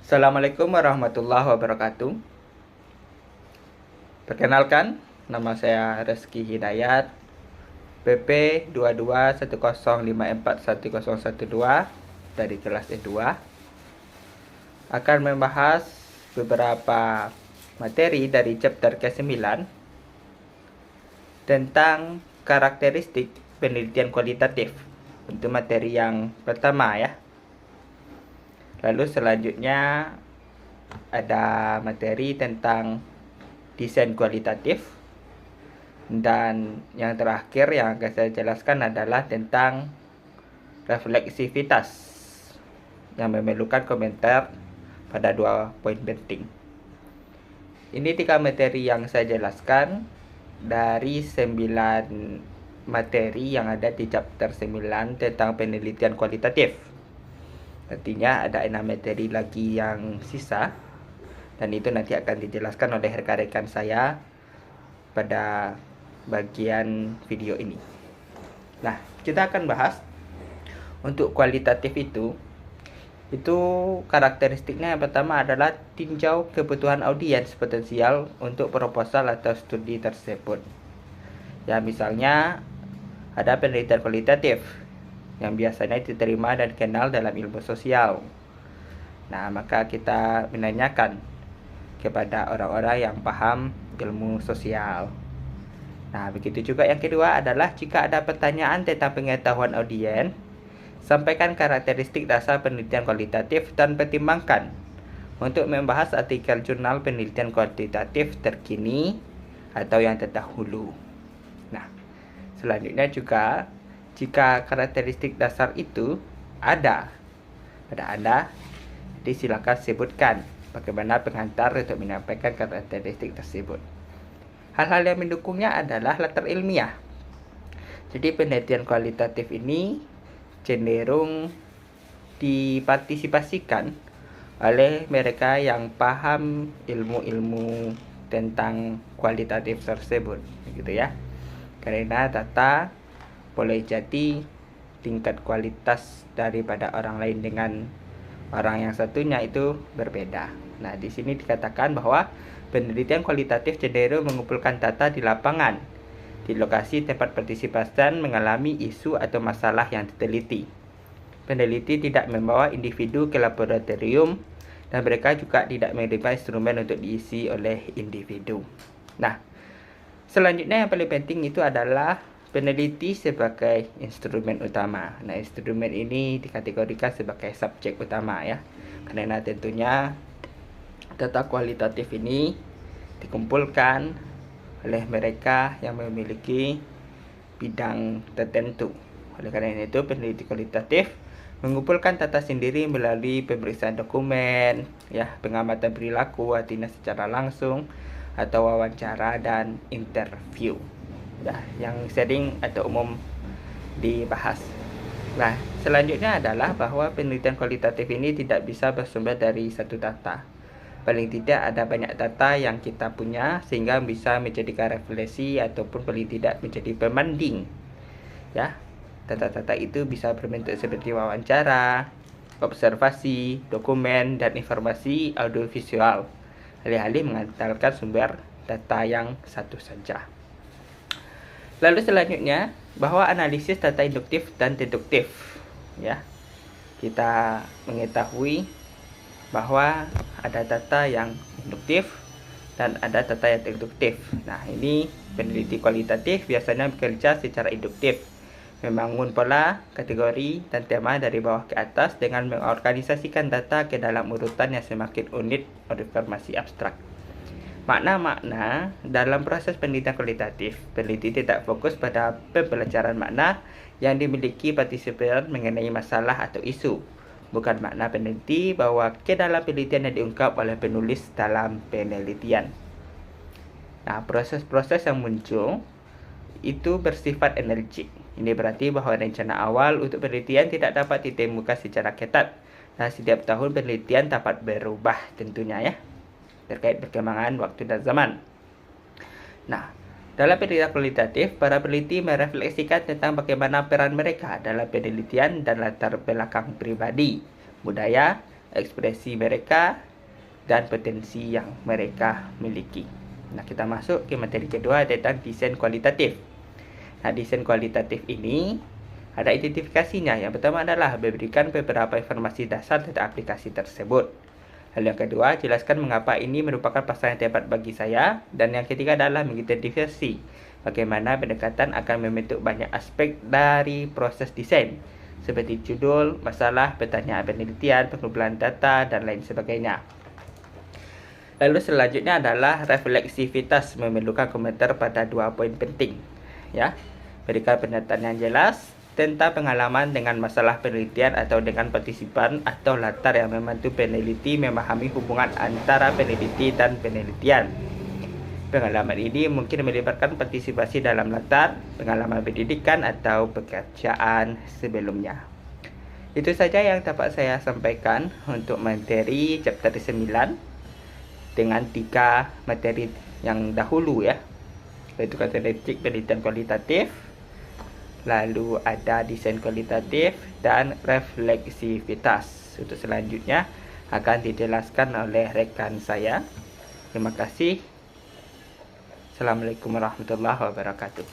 Assalamualaikum warahmatullahi wabarakatuh. Perkenalkan, nama saya Reski Hidayat, PP 2210541012 dari kelas E2, akan membahas beberapa materi dari chapter ke-9 tentang karakteristik penelitian kualitatif. Untuk materi yang pertama ya. Lalu selanjutnya ada materi tentang desain kualitatif, dan yang terakhir yang akan saya jelaskan adalah tentang refleksivitas yang memerlukan komentar pada 2 poin penting. Ini 3 materi yang saya jelaskan dari 9 materi yang ada di chapter 9 tentang penelitian kualitatif. Nantinya ada 6 materi lagi yang sisa, dan itu nanti akan dijelaskan oleh rekan-rekan saya pada bagian video ini. Nah, kita akan bahas untuk kualitatif itu karakteristiknya yang pertama adalah tinjau kebutuhan audiens potensial untuk proposal atau studi tersebut. Ya, misalnya ada penelitian kualitatif yang biasanya diterima dan dikenal dalam ilmu sosial. Nah, maka kita menanyakan kepada orang-orang yang paham ilmu sosial. Nah, begitu juga yang kedua adalah jika ada pertanyaan tentang pengetahuan audiens, sampaikan karakteristik dasar penelitian kualitatif dan pertimbangkan untuk membahas artikel jurnal penelitian kualitatif terkini atau yang terdahulu. Nah, selanjutnya juga jika karakteristik dasar itu ada, silakan sebutkan bagaimana pengantar untuk menyampaikan karakteristik tersebut. Hal-hal yang mendukungnya adalah latar ilmiah. Jadi penelitian kualitatif ini cenderung dipartisipasikan oleh mereka yang paham ilmu-ilmu tentang kualitatif tersebut, gitu ya. Karena data boleh jadi tingkat kualitas daripada orang lain dengan orang yang satunya itu berbeda. Nah, di sini dikatakan bahwa penelitian kualitatif cenderung mengumpulkan data di lapangan, di lokasi tempat partisipan mengalami isu atau masalah yang diteliti. Peneliti tidak membawa individu ke laboratorium, dan mereka juga tidak menerima instrumen untuk diisi oleh individu. Nah, selanjutnya yang paling penting itu adalah peneliti sebagai instrumen utama. Nah, instrumen ini dikategorikan sebagai subjek utama ya. Karena tentunya data kualitatif ini dikumpulkan oleh mereka yang memiliki bidang tertentu. Oleh karena itu, peneliti kualitatif mengumpulkan data sendiri melalui pemeriksaan dokumen, ya, pengamatan perilaku, artinya secara langsung, atau wawancara dan interview. Ya, yang sering atau umum dibahas. Nah, selanjutnya adalah bahwa penelitian kualitatif ini tidak bisa bersumber dari satu data. Paling tidak ada banyak data yang kita punya sehingga bisa menjadikan refleksi ataupun paling tidak menjadi pembanding. Ya, data-data itu bisa berbentuk seperti wawancara, observasi, dokumen, dan informasi audiovisual. Alih-alih mengandalkan sumber data yang satu saja. Lalu selanjutnya bahwa analisis data induktif dan deduktif, ya. Kita mengetahui bahwa ada data yang induktif dan ada data yang deduktif. Nah, ini peneliti kualitatif biasanya bekerja secara induktif, membangun pola, kategori, dan tema dari bawah ke atas dengan mengorganisasikan data ke dalam urutan yang semakin unit oleh informasi abstrak. Makna-makna dalam proses penelitian kualitatif, peneliti tidak fokus pada pembelajaran makna yang dimiliki partisipan mengenai masalah atau isu. Bukan makna peneliti bahwa ke dalam penelitian yang diungkap oleh penulis dalam penelitian. Nah, proses-proses yang muncul itu bersifat energik. Ini berarti bahwa rencana awal untuk penelitian tidak dapat ditemukan secara ketat. Nah, setiap tahun penelitian dapat berubah tentunya ya, terkait perkembangan waktu dan zaman. Nah, dalam penelitian kualitatif, para peneliti merefleksikan tentang bagaimana peran mereka dalam penelitian dan latar belakang pribadi, budaya, ekspresi mereka, dan potensi yang mereka miliki. Nah, kita masuk ke materi kedua tentang desain kualitatif. Nah, desain kualitatif ini ada identifikasinya. Yang pertama adalah memberikan beberapa informasi dasar tentang aplikasi tersebut. Lalu yang kedua, jelaskan mengapa ini merupakan pasangan yang tepat bagi saya. Dan yang ketiga adalah mengidentifikasi bagaimana pendekatan akan membentuk banyak aspek dari proses desain, seperti judul, masalah, pertanyaan penelitian, pengumpulan data, dan lain sebagainya. Lalu selanjutnya adalah refleksivitas, memerlukan komentar pada 2 poin penting. Ya, berikan pernyataan yang jelas tentang pengalaman dengan masalah penelitian atau dengan partisipan atau latar yang membantu peneliti memahami hubungan antara peneliti dan penelitian. Pengalaman ini mungkin melibatkan partisipasi dalam latar, pengalaman pendidikan, atau pekerjaan sebelumnya. Itu saja yang dapat saya sampaikan untuk materi chapter 9 dengan 3 materi yang dahulu ya, yaitu karakteristik penelitian kualitatif, lalu ada desain kualitatif, dan refleksivitas. Untuk selanjutnya akan dijelaskan oleh rekan saya. Terima kasih. Assalamualaikum warahmatullahi wabarakatuh.